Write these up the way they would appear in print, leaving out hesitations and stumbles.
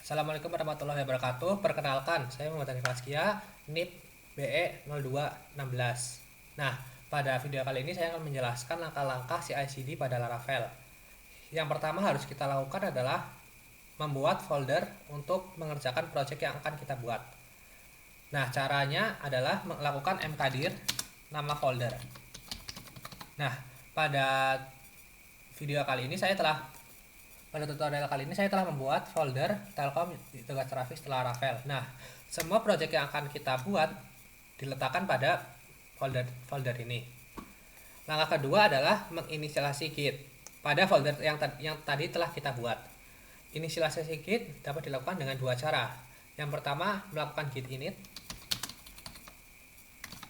Assalamualaikum warahmatullahi wabarakatuh. Perkenalkan, saya Muhammad Hanif Askia, NIP BE0216. Nah, pada video kali ini saya akan menjelaskan langkah-langkah CI/CD pada Laravel. Yang pertama harus kita lakukan adalah membuat folder untuk mengerjakan project yang akan kita buat. Nah, caranya adalah melakukan mkdir nama folder. Nah, pada tutorial kali ini saya telah membuat folder Telkom Tugas Traffic Laravel. Nah, semua project yang akan kita buat diletakkan pada folder ini. Langkah kedua adalah menginisialisasi Git pada folder yang tadi telah kita buat. Inisialisasi Git dapat dilakukan dengan dua cara. Yang pertama, melakukan git init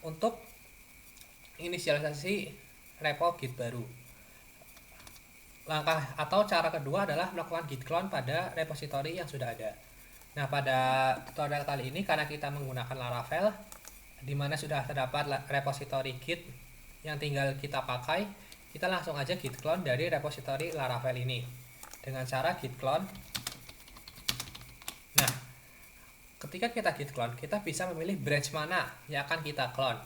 untuk inisialisasi repo Git baru. Cara kedua adalah melakukan git clone pada repository yang sudah ada. Nah, pada tutorial kali ini karena kita menggunakan Laravel di mana sudah terdapat repository Git yang tinggal kita pakai, kita langsung aja git clone dari repository Laravel ini dengan cara git clone. Nah, ketika kita git clone, kita bisa memilih branch mana yang akan kita clone.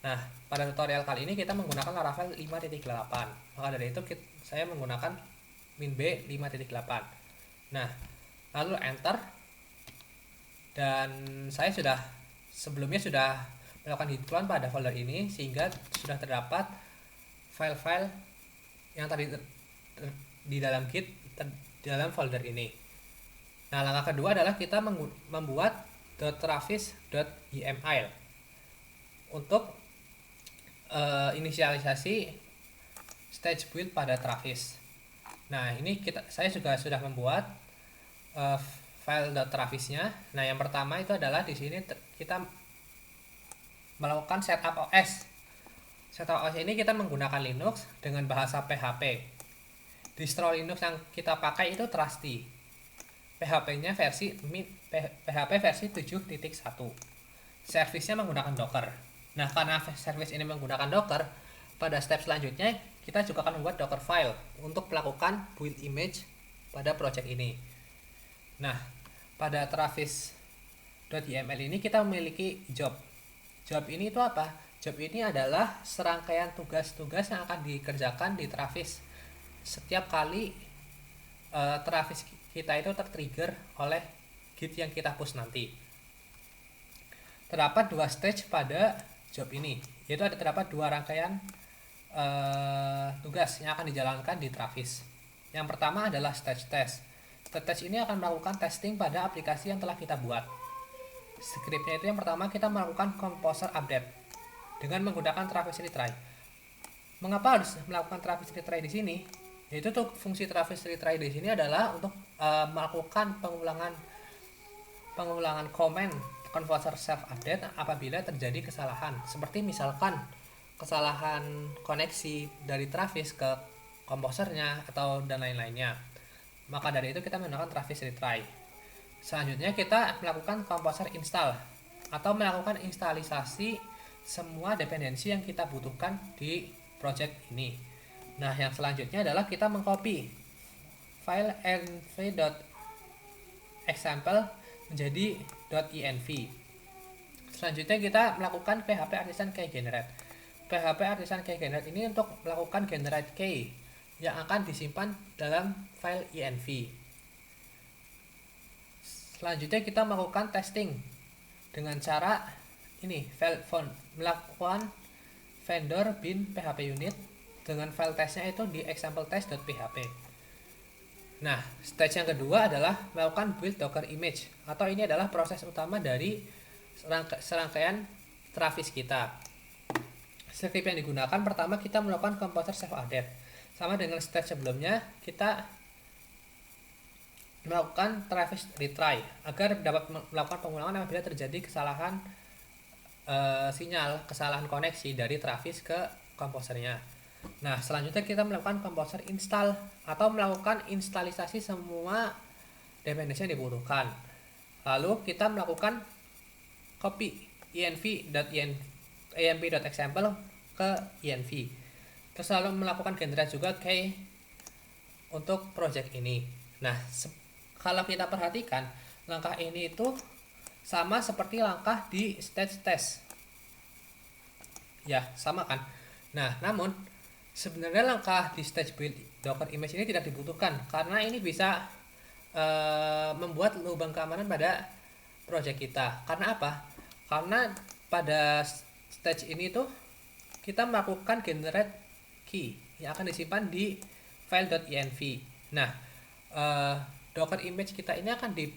Nah, pada tutorial kali ini kita menggunakan Laravel 5.8. Maka dari itu saya menggunakan minb 5.8. Nah, lalu enter. Dan saya sebelumnya sudah melakukan git clone pada folder ini sehingga sudah terdapat file-file yang tadi di dalam Git di dalam folder ini. Nah, langkah kedua adalah kita membuat .travis.yml untuk inisialisasi stage build pada Travis. Nah, ini saya juga sudah membuat file .travisnya. Nah, yang pertama itu adalah di sini kita melakukan setup OS. Setup OS ini kita menggunakan Linux dengan bahasa PHP. Distro Linux yang kita pakai itu Trusty. PHP-nya PHP versi 7.1. Servisnya menggunakan Docker. Nah, karena service ini menggunakan Docker, pada step selanjutnya kita juga akan membuat Docker file untuk melakukan build image pada project ini. Nah, pada travis.yml ini kita memiliki job. Job ini itu apa? Job ini adalah serangkaian tugas-tugas yang akan dikerjakan di Travis setiap kali Travis kita itu tertrigger oleh Git yang kita push nanti. Terdapat dua stage pada job ini, yaitu terdapat dua rangkaian tugas yang akan dijalankan di Travis. Yang pertama adalah stage test. Stage test ini akan melakukan testing pada aplikasi yang telah kita buat. Scriptnya itu yang pertama kita melakukan composer update dengan menggunakan Travis retry. Mengapa harus melakukan Travis retry di sini? Yaitu fungsi Travis retry di sini adalah untuk melakukan pengulangan komen composer self update apabila terjadi kesalahan, seperti misalkan kesalahan koneksi dari Travis ke komposernya atau dan lain-lainnya. Maka dari itu kita menggunakan Travis retry. Selanjutnya kita melakukan composer install atau melakukan instalisasi semua dependensi yang kita butuhkan di project ini. Nah, yang selanjutnya adalah kita mengcopy file env.example menjadi .env. Selanjutnya kita melakukan PHP Artisan Key Generate. PHP Artisan Key Generate ini untuk melakukan generate key yang akan disimpan dalam file env. Selanjutnya kita melakukan testing dengan cara ini melakukan vendor bin php unit dengan file testnya itu di example test.php. Nah, stage yang kedua adalah melakukan build Docker image, atau ini adalah proses utama dari serangkaian Travis kita. Script yang digunakan pertama kita melakukan composer self update. Sama dengan stage sebelumnya, kita melakukan Travis retry agar dapat melakukan pengulangan apabila terjadi kesalahan kesalahan koneksi dari Travis ke komposernya. Nah, selanjutnya kita melakukan composer install atau melakukan instalisasi semua dependensi yang dibutuhkan. Lalu kita melakukan copy env.example ke env. Terus lalu melakukan generate juga key untuk project ini. Nah, kalau kita perhatikan langkah ini itu sama seperti langkah di stage test. Ya, sama kan? Nah, namun sebenarnya langkah di stage build Docker image ini tidak dibutuhkan karena ini bisa membuat lubang keamanan pada project kita. Karena apa? Karena pada stage ini tuh kita melakukan generate key yang akan disimpan di file.env. Nah, Docker image kita ini akan di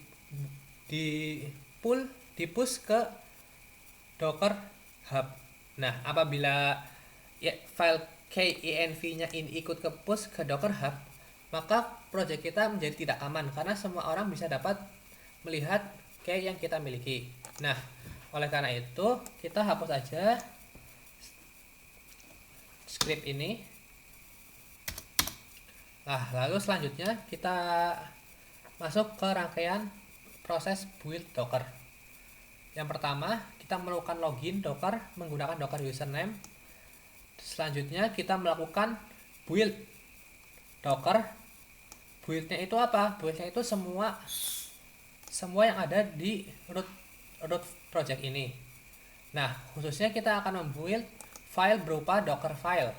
push ke Docker Hub. Nah, apabila file kenv-nya ini ikut ke push ke Docker Hub, maka project kita menjadi tidak aman karena semua orang bisa dapat melihat key yang kita miliki. Nah, oleh karena itu kita hapus aja script ini. Nah, lalu selanjutnya kita masuk ke rangkaian proses build Docker. Yang pertama, kita melakukan login Docker menggunakan Docker username. Selanjutnya kita melakukan build Docker. Buildnya itu apa? Buildnya itu semua yang ada di root project ini. Nah, khususnya kita akan membuild file berupa Docker file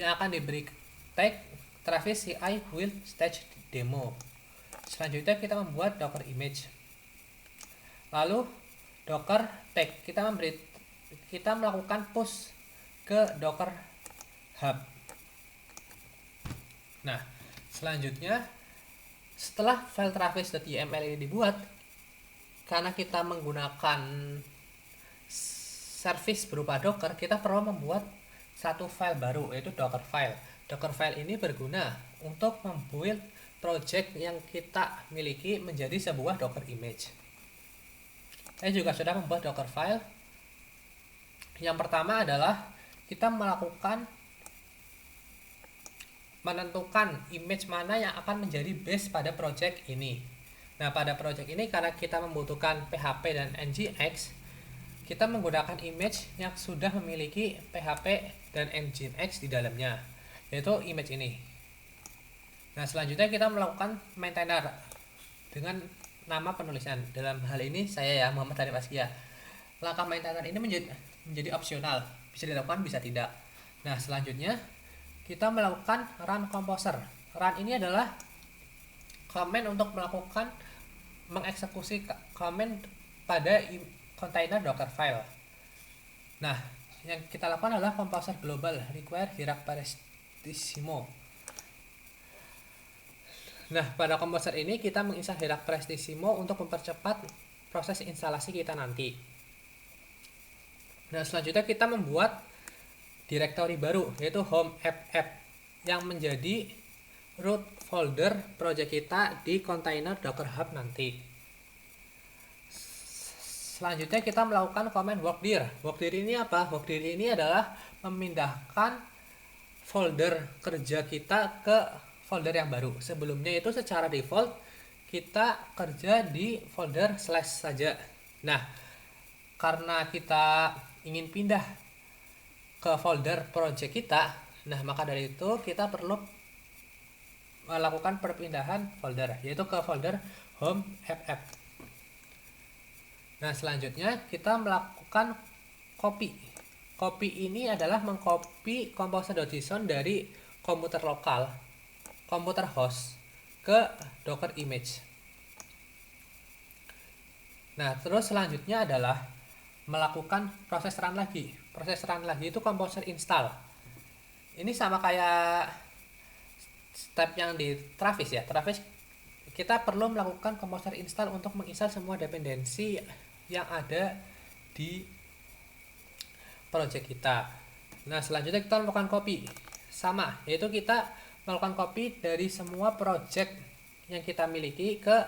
yang akan diberi tag Travis CI build stage demo. Selanjutnya kita membuat Docker image. Lalu Docker tag kita melakukan push ke Docker Hub. Nah, selanjutnya setelah file travis.yml ini dibuat, karena kita menggunakan service berupa Docker, kita perlu membuat satu file baru, yaitu Docker file. Docker file ini berguna untuk membuild project yang kita miliki menjadi sebuah Docker image. Saya juga sudah membuat Docker file. Yang pertama adalah kita menentukan image mana yang akan menjadi base pada project ini. Nah, pada project ini karena kita membutuhkan PHP dan Nginx, kita menggunakan image yang sudah memiliki PHP dan Nginx di dalamnya, yaitu image ini. Nah, selanjutnya kita melakukan maintainer dengan nama penulisan. Dalam hal ini saya Muhammad Hanif Askia. Langkah maintainer ini menjadi opsional, bisa dilakukan bisa tidak. Nah, selanjutnya kita melakukan run composer. Run ini adalah command untuk mengeksekusi command pada container Docker file. Nah, yang kita lakukan adalah composer global require Hirac-Prestissimo. Nah, pada composer ini kita menginstal Hirac-Prestissimo untuk mempercepat proses instalasi kita nanti. Nah, selanjutnya kita membuat directory baru, yaitu home app yang menjadi root folder project kita di container Docker Hub nanti. Selanjutnya kita melakukan command workdir. Workdir ini apa? Workdir ini adalah memindahkan folder kerja kita ke folder yang baru. Sebelumnya itu secara default kita kerja di folder slash saja. Nah, karena kita ingin pindah ke folder project kita, nah maka dari itu kita perlu melakukan perpindahan folder, yaitu ke folder home app. Nah, selanjutnya kita melakukan copy. Copy ini adalah mengcopy composer.json dari komputer lokal, komputer host, ke Docker image. Nah, terus selanjutnya adalah melakukan proses run lagi. Proses run lagi itu composer install. Ini sama kayak step yang di Travis ya. Travis kita perlu melakukan composer install untuk menginstal semua dependensi yang ada di project kita. Nah, selanjutnya kita melakukan copy. Sama, yaitu kita melakukan copy dari semua project yang kita miliki ke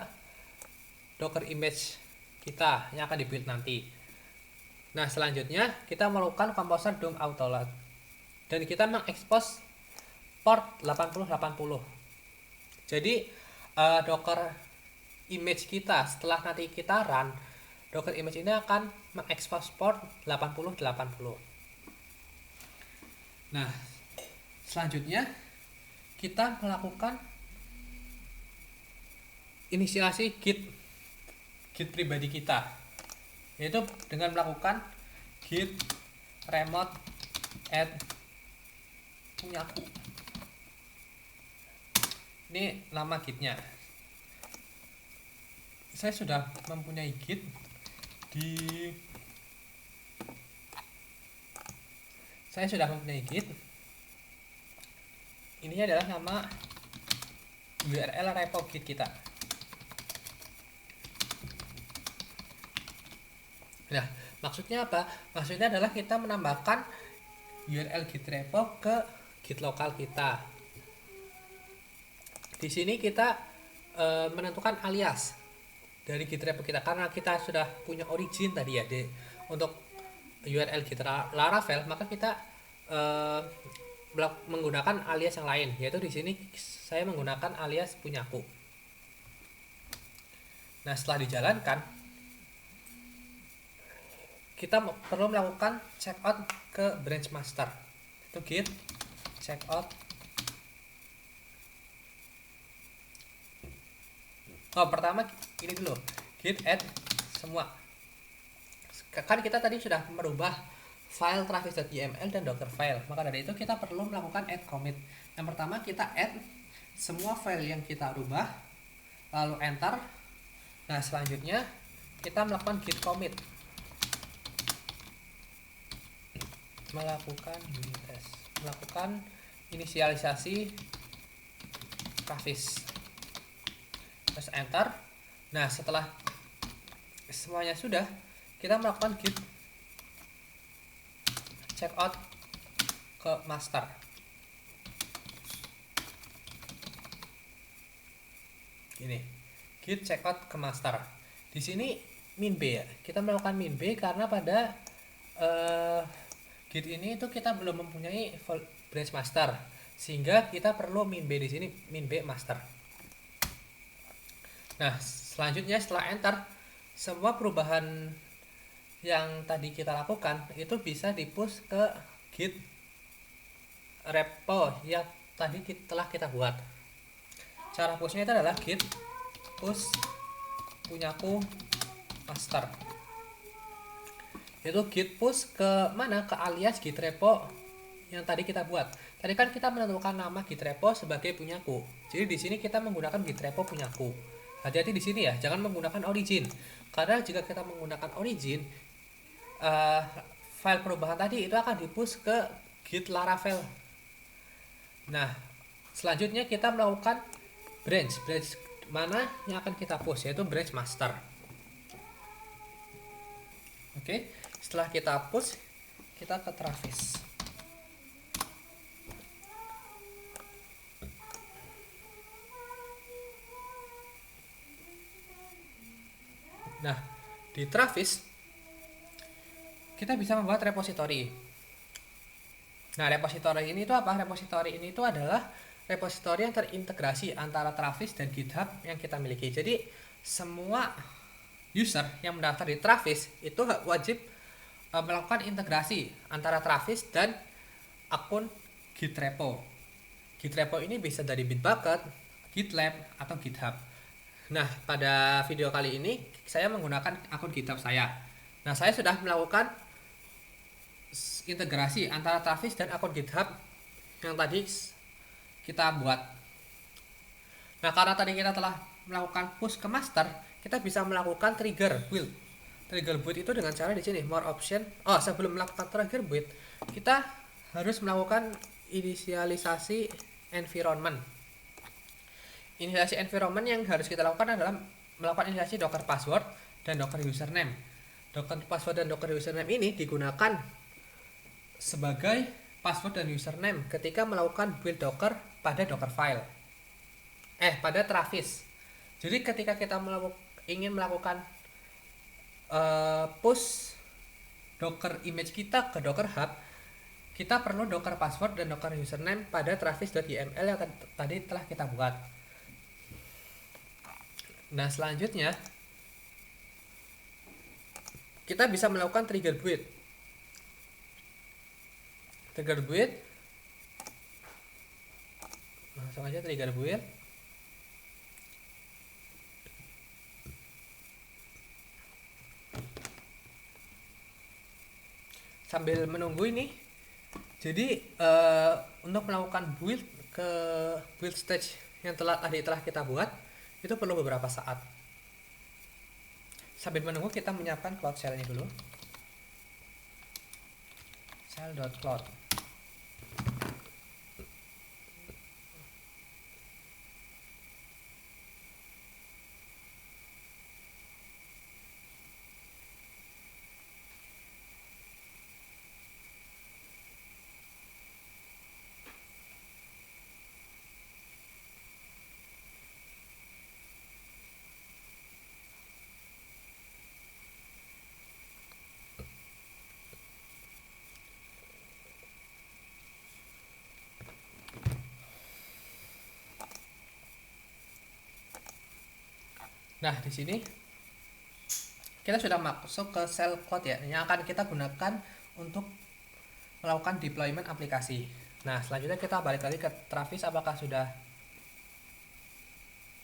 Docker image kita yang akan dibuild nanti. Nah, selanjutnya kita melakukan composer doom autoload dan kita mengekspos port 8080. Jadi Docker image kita setelah nanti kita run, Docker image ini akan mengekspos port 8080. Nah, selanjutnya kita melakukan inisiasi git pribadi kita, yaitu dengan melakukan git remote add punyaku. Ini nama gitnya. Saya sudah mempunyai git ini adalah nama URL repo git kita. Nah, maksudnya apa? Maksudnya adalah kita menambahkan URL git repo ke git lokal kita. Di sini kita menentukan alias dari git repo kita, karena kita sudah punya origin tadi ya untuk URL git Laravel, maka kita menggunakan alias yang lain, yaitu di sini saya menggunakan alias punyaku. Nah, setelah dijalankan, kita perlu melakukan checkout ke branch master. Itu git checkout. Pertama ini dulu, git add semua. Kan kita tadi sudah merubah file travis.yml dan docker file, maka dari itu kita perlu melakukan add commit. Yang pertama kita add semua file yang kita rubah, lalu enter. Nah, selanjutnya kita melakukan git commit, melakukan inisialisasi travis, terus enter. Nah, setelah semuanya sudah, kita melakukan git checkout ke master. Ini git checkout ke master. Di sini min b ya. Kita melakukan min b karena pada git ini itu kita belum mempunyai branch master, sehingga kita perlu min b di sini, min b master. Nah, selanjutnya setelah enter, semua perubahan yang tadi kita lakukan itu bisa di-push ke git repo yang tadi telah kita buat. Cara pushnya itu adalah git push punyaku master. Itu git push ke mana? Ke alias git repo yang tadi kita buat. Tadi kan kita menentukan nama git repo sebagai punyaku. Jadi di sini kita menggunakan git repo punyaku. Hati-hati di sini ya, jangan menggunakan origin. Karena jika kita menggunakan origin, file perubahan tadi itu akan di-push ke git Laravel. Nah, selanjutnya kita melakukan branch mana yang akan kita push, yaitu branch master. Oke, setelah kita push, kita ke Travis. Nah, di Travis kita bisa membuat repository. Nah, repository ini itu apa? Repository ini itu adalah repository yang terintegrasi antara Travis dan GitHub yang kita miliki. Jadi, semua user yang mendaftar di Travis itu wajib melakukan integrasi antara Travis dan akun Git repo. Git repo ini bisa dari Bitbucket, GitLab, atau GitHub. Nah, pada video kali ini saya menggunakan akun GitHub saya. Nah, saya sudah melakukan integrasi antara Travis dan akun GitHub yang tadi kita buat. Nah, karena tadi kita telah melakukan push ke master, kita bisa melakukan trigger build. Trigger build itu dengan cara di sini more option. Sebelum melakukan trigger build, kita harus melakukan inisialisasi environment. Inisialisasi environment yang harus kita lakukan adalah melakukan inisialisasi docker password dan docker username. Docker password dan docker username ini digunakan sebagai password dan username ketika melakukan build docker pada docker file. Pada Travis. Jadi ketika kita ingin melakukan push docker image kita ke docker hub, kita perlu docker password dan docker username pada travis.yml yang tadi telah kita buat. Nah, selanjutnya kita bisa melakukan trigger build. Trigger build, langsung aja trigger build. sambil menunggu ini, jadi untuk melakukan build ke build stage yang telah kita buat itu perlu beberapa saat. Sambil menunggu kita menyiapkan cloud shell-nya dulu. Shell.cloud. Nah, di sini kita sudah masuk ke shell cloud ya, yang akan kita gunakan untuk melakukan deployment aplikasi. Nah, selanjutnya kita balik lagi ke Travis, apakah sudah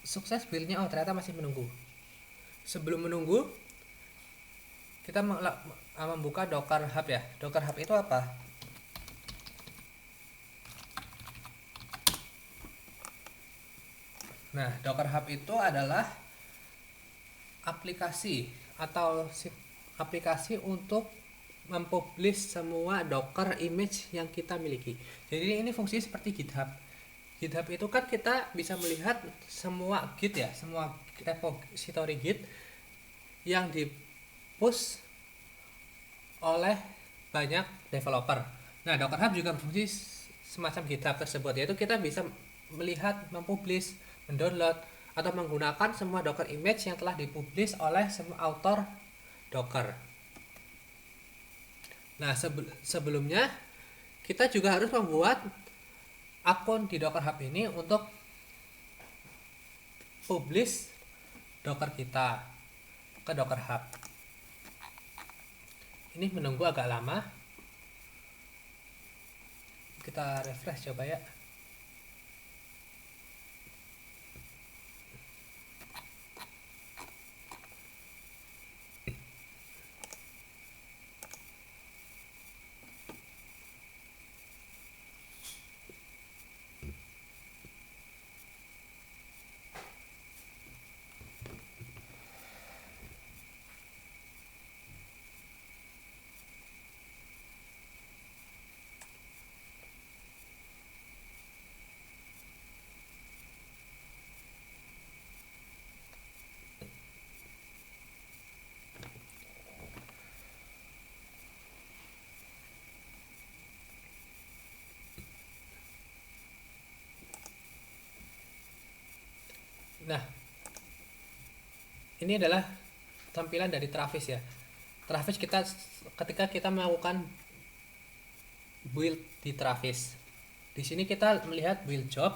sukses build-nya? Oh, ternyata masih menunggu. Sebelum menunggu, kita membuka Docker Hub ya. Docker Hub itu apa? Nah, Docker Hub itu adalah aplikasi untuk mempublish semua Docker image yang kita miliki. Jadi ini fungsinya seperti GitHub. GitHub itu kan kita bisa melihat semua Git ya, semua repository Git yang di-push oleh banyak developer. Nah, Docker Hub juga berfungsi semacam GitHub tersebut, yaitu kita bisa melihat, mempublish, mendownload, atau menggunakan semua Docker image yang telah dipublish oleh semua author Docker. Nah, sebelumnya kita juga harus membuat akun di Docker Hub ini untuk publish Docker kita ke Docker Hub. Ini menunggu agak lama. Kita refresh coba ya. Nah, ini adalah tampilan dari Travis ya. Travis ketika kita melakukan build di Travis. Di sini kita melihat build job.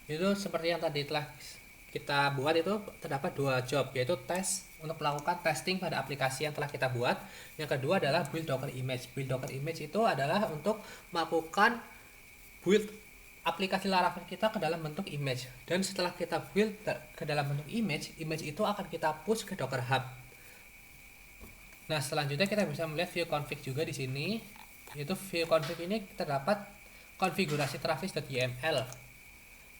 Itu seperti yang tadi telah kita buat, itu terdapat 2 job, yaitu tes untuk melakukan testing pada aplikasi yang telah kita buat. Yang kedua adalah build Docker image. Build Docker image itu adalah untuk melakukan build aplikasi Laravel kita ke dalam bentuk image, dan setelah kita build ke dalam bentuk image itu akan kita push ke Docker Hub. Nah, selanjutnya kita bisa melihat view config juga di sini, yaitu view config ini terdapat konfigurasi travis.yml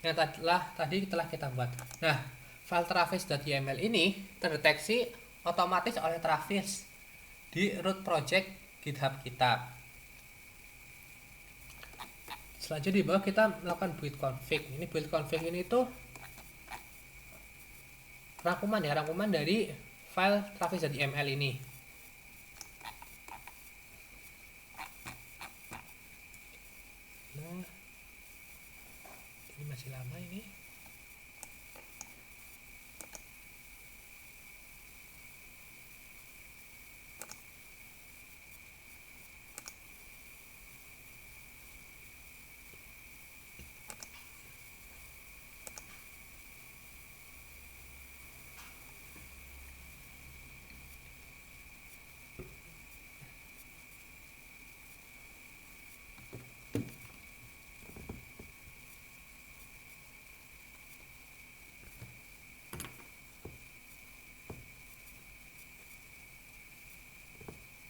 yang tadi telah kita buat. Nah, file travis.yml ini terdeteksi otomatis oleh Travis di root project GitHub kita. Selanjutnya di bawah kita melakukan build config. Ini build config ini tuh rangkuman dari file travis.yml ini. Nah, ini masih lama ini.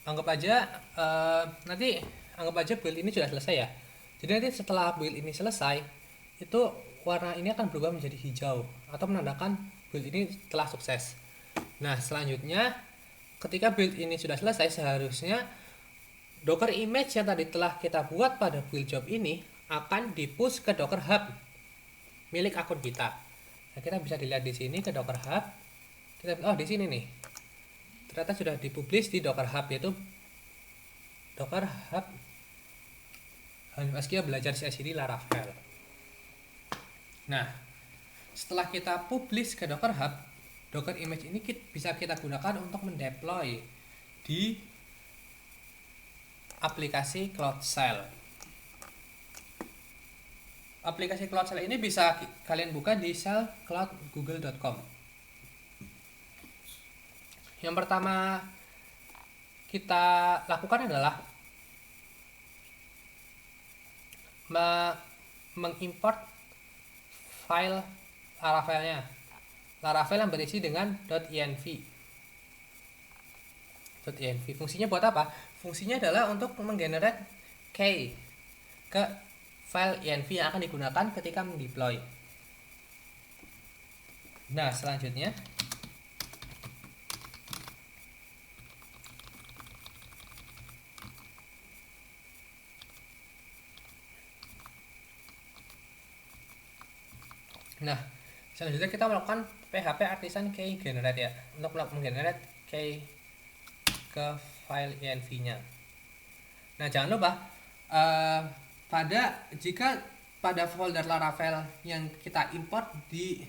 anggap aja nanti anggap aja build ini sudah selesai ya. Jadi nanti setelah build ini selesai, itu warna ini akan berubah menjadi hijau atau menandakan build ini telah sukses. Nah, selanjutnya ketika build ini sudah selesai, seharusnya Docker image yang tadi telah kita buat pada build job ini akan dipush ke Docker Hub milik akun kita. Nah, kita bisa dilihat di sini ke Docker Hub. Di sini nih. Ternyata sudah dipublish di Docker Hub, yaitu Docker Hub Baskia belajar CI/CD Laravel. Nah, setelah kita publish ke Docker Hub, Docker image ini bisa kita gunakan untuk mendeploy di aplikasi Cloud Shell. Aplikasi Cloud Shell ini bisa kalian buka di shellcloudgoogle.com. Yang pertama kita lakukan adalah mengimport file Laravelnya. Laravel yang berisi dengan .env. Fungsinya buat apa? Fungsinya adalah untuk menggenerate key ke file env yang akan digunakan ketika mendeploy. Nah, selanjutnya kita melakukan php artisan key generate ya, untuk menggenerate key ke file env-nya. Nah, jangan lupa jika pada folder Laravel yang kita import di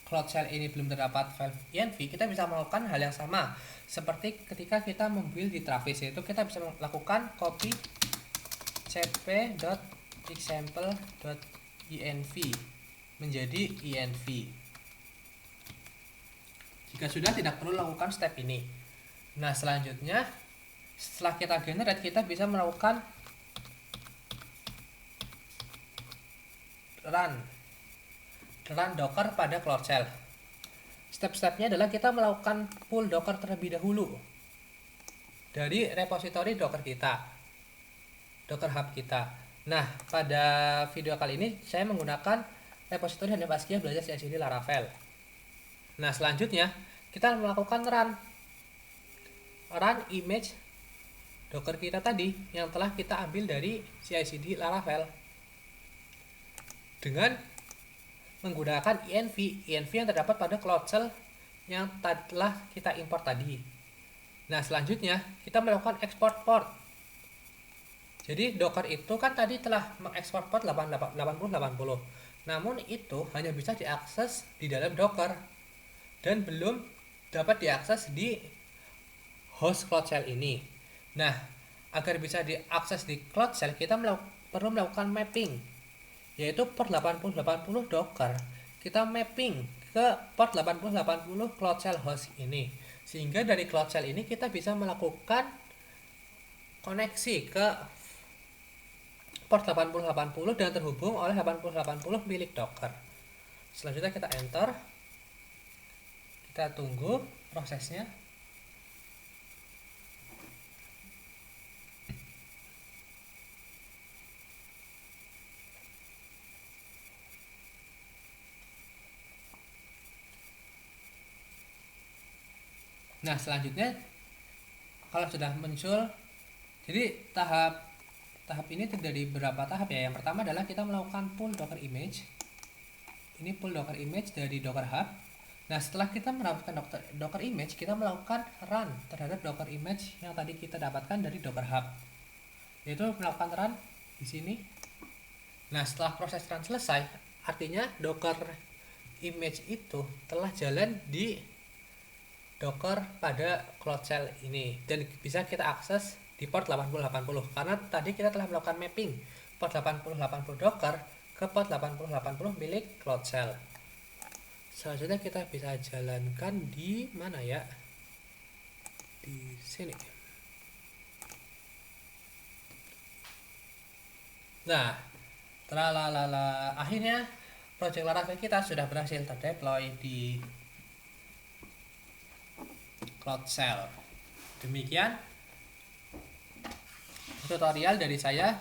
Cloud Shell ini belum terdapat file env, kita bisa melakukan hal yang sama seperti ketika kita membuild di Travis, yaitu kita bisa melakukan copy cp.example.env menjadi env. Jika sudah, tidak perlu lakukan step ini. Nah, selanjutnya setelah kita generate, kita bisa melakukan run Docker pada Cloud Shell. Step-stepnya adalah kita melakukan pull Docker terlebih dahulu dari repositori Docker kita, Docker Hub kita. Nah, pada video kali ini saya menggunakan repositori Baskia belajar CI/CD Laravel. Nah, selanjutnya kita melakukan run image Docker kita tadi yang telah kita ambil dari CI/CD Laravel dengan menggunakan env yang terdapat pada Cloud Shell yang telah kita import tadi. Nah, selanjutnya kita melakukan export port. Jadi Docker itu kan tadi telah mengekspor port 8080. Namun itu hanya bisa diakses di dalam Docker dan belum dapat diakses di host Cloud Shell ini. Nah, agar bisa diakses di Cloud Shell, kita perlu melakukan mapping, yaitu port 8080 Docker. Kita mapping ke port 8080 Cloud Shell host ini. Sehingga dari Cloud Shell ini kita bisa melakukan koneksi ke port 8080 dan terhubung oleh 8080 milik Docker. Selanjutnya kita enter. Kita tunggu prosesnya. Nah, selanjutnya kalau sudah muncul, jadi tahap ini terdiri dari beberapa tahap ya. Yang pertama adalah kita melakukan pull Docker image. Ini pull Docker image dari Docker Hub. Nah, setelah kita mendapatkan Docker image, kita melakukan run terhadap Docker image yang tadi kita dapatkan dari Docker Hub, yaitu melakukan run di sini. Nah, setelah proses run selesai, artinya Docker image itu telah jalan di Docker pada Cloud Shell ini dan bisa kita akses di port 8080 karena tadi kita telah melakukan mapping port 8080 Docker ke port 8080 milik Cloud Shell. Selanjutnya kita bisa jalankan di mana ya? Di sini. Nah, akhirnya project Laravel kita sudah berhasil terdeploy di Cloud Shell. Demikian tutorial dari saya.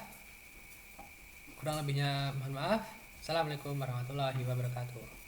Kurang lebihnya mohon maaf. Assalamualaikum warahmatullahi wabarakatuh.